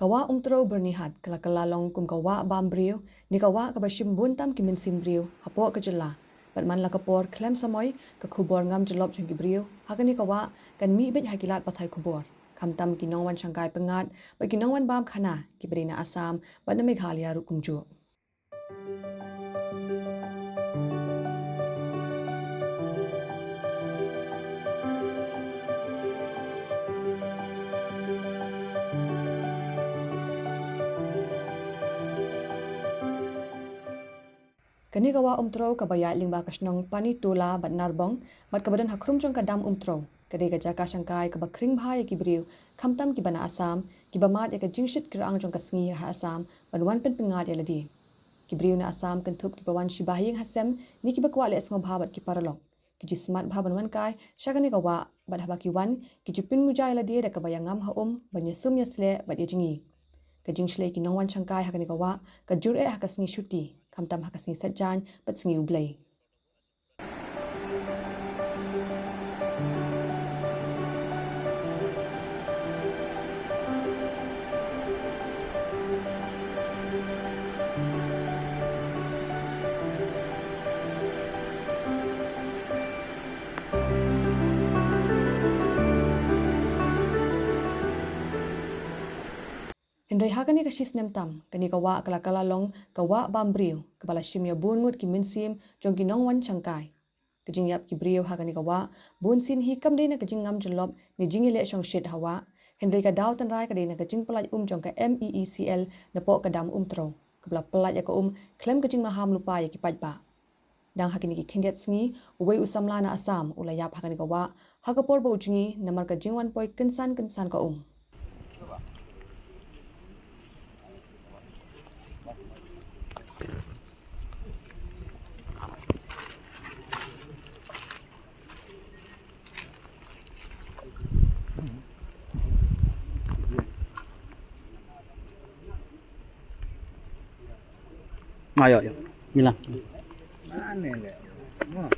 Kawa umtro bernihat kala long kum kawa bambriu ni kawa kabashim buntam kimin simbriu hapo kejela batman la kapor klem samoy ka khubor ngam jelop jeng gibriu hakani kawa kan mi bet hakilat pathai khubor kamtam kinongwan sangkai pengat ba kinongwan bam khana kibrina asam ba na meghalaya ru kumju Kani gawa umtro kabaya lingba kasnong pani tula bat narbong bat kabadan hakrum jong kadam umtro kadai gajaka sangkai kabakring bhai kibriu khamtam kibana asam kibamat ya jingshit kirang jong kasngi ha asam banwan pen pengat ya ladi kibriu na asam kentup kibawan shibahing hasem ni kibakwa le asngo bhabat kiparalok kiji smart bhabanwan kai shagani gawa bat habakiwan kijupin mujai ladi da kabaya ngam ha banyasum yasle bat yajingi kajing shlei kinongwan sangkai hakani gawa kajur hakasngi shuti kamtam hakasngi satjan bat sngi ublai Hindai hakani kashis nemtam kani kawa kala long kawa bambriu kabala shimya bungut ki minsim jong ki nongwan changkai kajing yap ki brio hakani kawa bunsin hi kamde na kajing ngam jelop ni jingile shong shit hawa hindai ka daw tan rai kadena kajing pelaj jong ka MEECL na po kadam tro kabala pelaj ya ka klem kajing maham lupa ya ki pajba dang hakini ki khindiat sngi uwei usamla na asam ulayap hakani kawa hakapor bo ujingi namar kajing wan poi kensan ka Ayo, Mila. Mana le? Mo.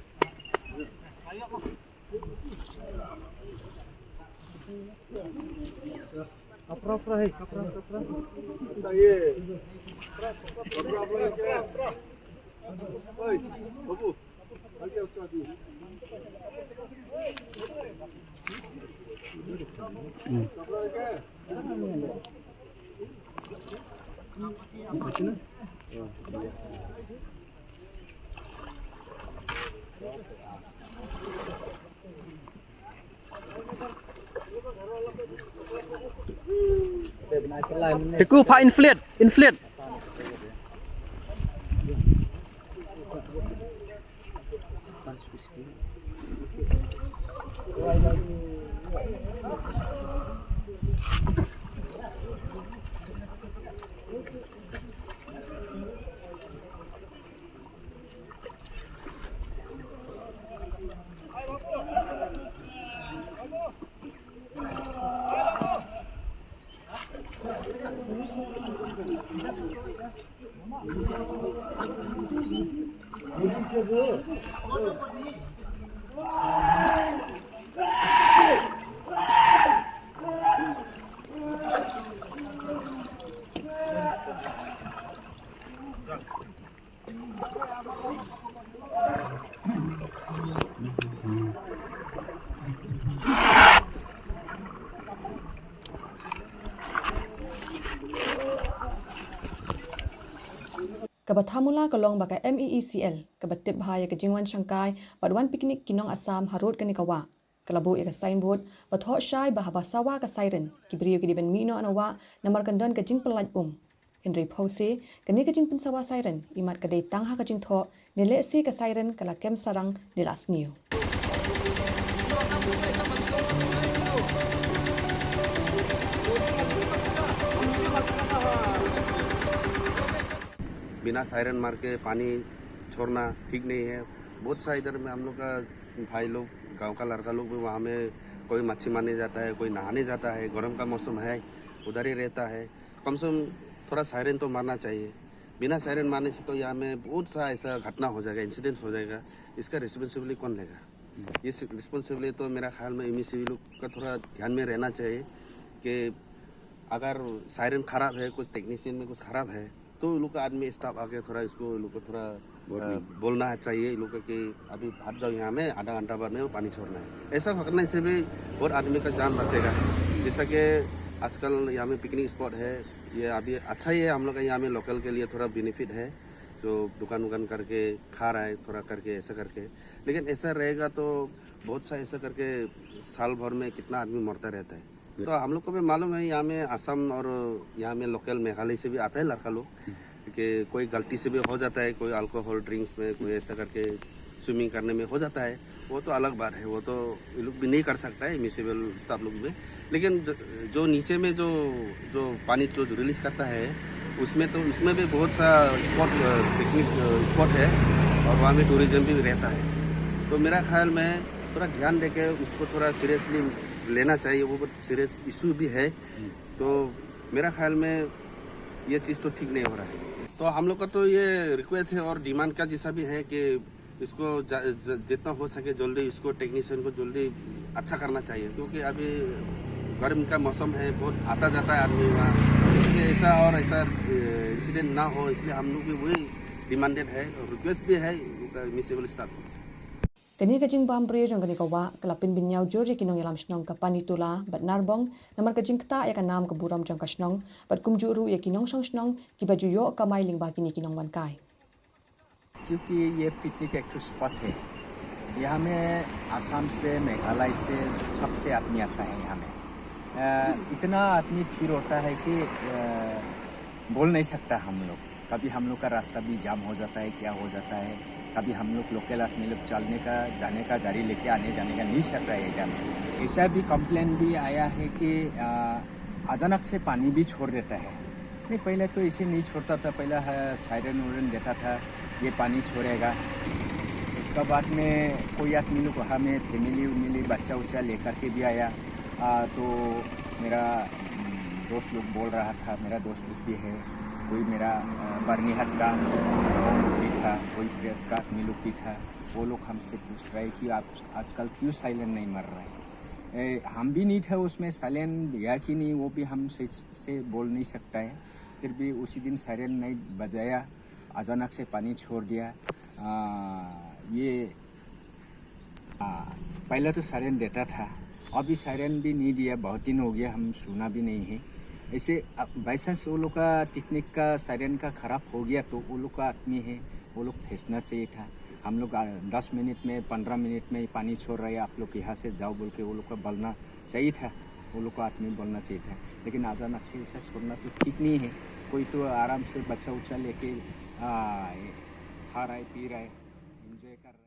Kapra hai, kapra. Ye. Kapra. Oi, babu. Lagi utah di. Kapra ke? Macam Teku pak inflate. Kabathamula kalong baka MEECL kabatip bahaya kajingwan sangkai badwan piknik kinong asam harut kani kawa kalabu ya signboard batho shai bahaba sawa ka siren kibriyo kidiben mino anawa namar kandan kajing pelaj Henry Pose kani kajing pensawa siren imat kadai tangha kajing tho nile si ka siren kala kem sarang nilas new बिना सायरन मार के पानी छोड़ना ठीक नहीं है। बहुत सा इधर में हम लोग का भाई लोग गांव का लड़का लोग भी वहाँ में कोई मच्छी मारने जाता है, कोई नहाने जाता है, गर्म का मौसम है उधर ही रहता है। कम से कम थोड़ा सायरन तो मारना चाहिए। बिना सायरन मारने से तो यहाँ में बहुत सा ऐसा घटना हो जाएगा, इंसिडेंट हो जाएगा। इसका रिस्पॉन्सिबिलिटी कौन लेगा? ये रिस्पॉन्सिबिलिटी तो मेरा ख्याल में MEECL का थोड़ा ध्यान में रहना चाहिए कि अगर सायरन खराब है, कुछ टेक्नीशियन में कुछ खराब है, तो ये लोग का आदमी स्टाफ आके थोड़ा इसको ये लोग को थोड़ा बोलना है चाहिए ये लोग को कि अभी भाग जाओ यहाँ में, आधा घंटा बाद में वो पानी छोड़ना है। ऐसा करने से भी बहुत आदमी का जान बचेगा। जैसा कि आजकल यहाँ में पिकनिक स्पॉट है, ये अभी अच्छा ही है, हम लोग का यहाँ में लोकल के लिए थोड़ा बेनिफिट है, जो दुकान उकान करके खा रहा है थोड़ा करके ऐसा करके। लेकिन ऐसा रहेगा तो बहुत सा ऐसा करके साल भर में कितना आदमी मरता रहता है। तो हम लोग को भी मालूम है, यहाँ में असम और यहाँ में लोकल मेघालय से भी आता है लड़का लोग, कि कोई गलती से भी हो जाता है, कोई अल्कोहल ड्रिंक्स में कोई ऐसा करके स्विमिंग करने में हो जाता है, वो तो अलग बात है, वो तो ये लोग भी नहीं कर सकता है, मिसेबल स्टाफ लोग भी। लेकिन जो नीचे में जो जो पानी जो रिलीज करता है उसमें भी बहुत सा स्पॉट पिकनिक स्पॉट है और वहाँ में टूरिज्म भी रहता है। तो मेरा ख्याल में थोड़ा ध्यान देके उसको थोड़ा सीरियसली लेना चाहिए, वो बहुत सीरियस इशू भी है। तो मेरा ख्याल में ये चीज़ तो ठीक नहीं हो रहा है। तो हम लोग का तो ये रिक्वेस्ट है और डिमांड का जैसा भी है कि इसको जितना हो सके जल्दी इसको टेक्नीशियन को जल्दी अच्छा करना चाहिए, क्योंकि अभी गर्म का मौसम है, बहुत आता जाता है आदमी वहाँ, इसलिए ऐसा और ऐसा इंसिडेंट ना हो, इसलिए हम लोग भी वही डिमांडेड है और रिक्वेस्ट भी है मिसेबल स्टाफ से। Kani kajing bam priyo jong kani kawa kelapin binyau jori kinong yalam snong ka panitula bat narbong namar kajing kta ya kanam ka buram jong ka snong bat kumjuru ya kinong song snong ki baju yo ka mai ling ba kini kinong wan kai. क्योंकि ये पिकनिक एक स्पॉट है, यहाँ में आसाम से मेघालय से सबसे आदमी आता है। यहाँ में इतना आदमी भीड़ होता है कि बोल नहीं सकता हम लोग। कभी हम लोग का रास्ता भी जाम हो जाता है, क्या हो जाता है, कभी हम लोग लोकल आदमी लोग चलने का जाने का गाड़ी लेके आने जाने का नहीं सकता है। एरिया में ऐसा भी कंप्लेन भी आया है कि अचानक से पानी भी छोड़ देता है। नहीं, पहले तो ऐसे नहीं छोड़ता था, पहले सायरन वायरन देता था ये पानी छोड़ेगा। उसका बाद में कोई आदमी लोग वहाँ में फैमिली बच्चा उच्चा लेकर के भी आया। तो मेरा दोस्त लोग बोल रहा था, मेरा दोस्त लोग भी है, कोई मेरा बर्नीहाट का भी था, कोई प्रेस का आदमी लोग भी था। वो लोग हमसे पूछ रहे कि आप आजकल क्यों साइलेंट नहीं मर रहे हैं। हम भी नहीं थे उसमें, साइलेंट या कि नहीं वो भी हम से बोल नहीं सकता है। फिर भी उसी दिन साइरेन नहीं बजाया, अचानक से पानी छोड़ दिया। पहले तो साइरेन देता था, अभी साइरेन भी नहीं दिया, बहुत दिन हो गया, हम सुना भी नहीं है। ऐसे बाई चांस वो लोग का टेक्निक का साइरेन का ख़राब हो गया तो वो लोग का आदमी है, वो लोग भेजना चाहिए था। हम लोग 10 मिनट में 15 मिनट में पानी छोड़ रहे हैं, आप लोग यहाँ से जाओ बोल के वो लोग का बोलना चाहिए था, वो लोग का आदमी बोलना चाहिए था। लेकिन अचानक से ऐसा छोड़ना तो ठीक नहीं है। कोई तो आराम से बच्चा उच्चा लेके खा रहा है, पी रहा है, एंजॉय कर रहा है।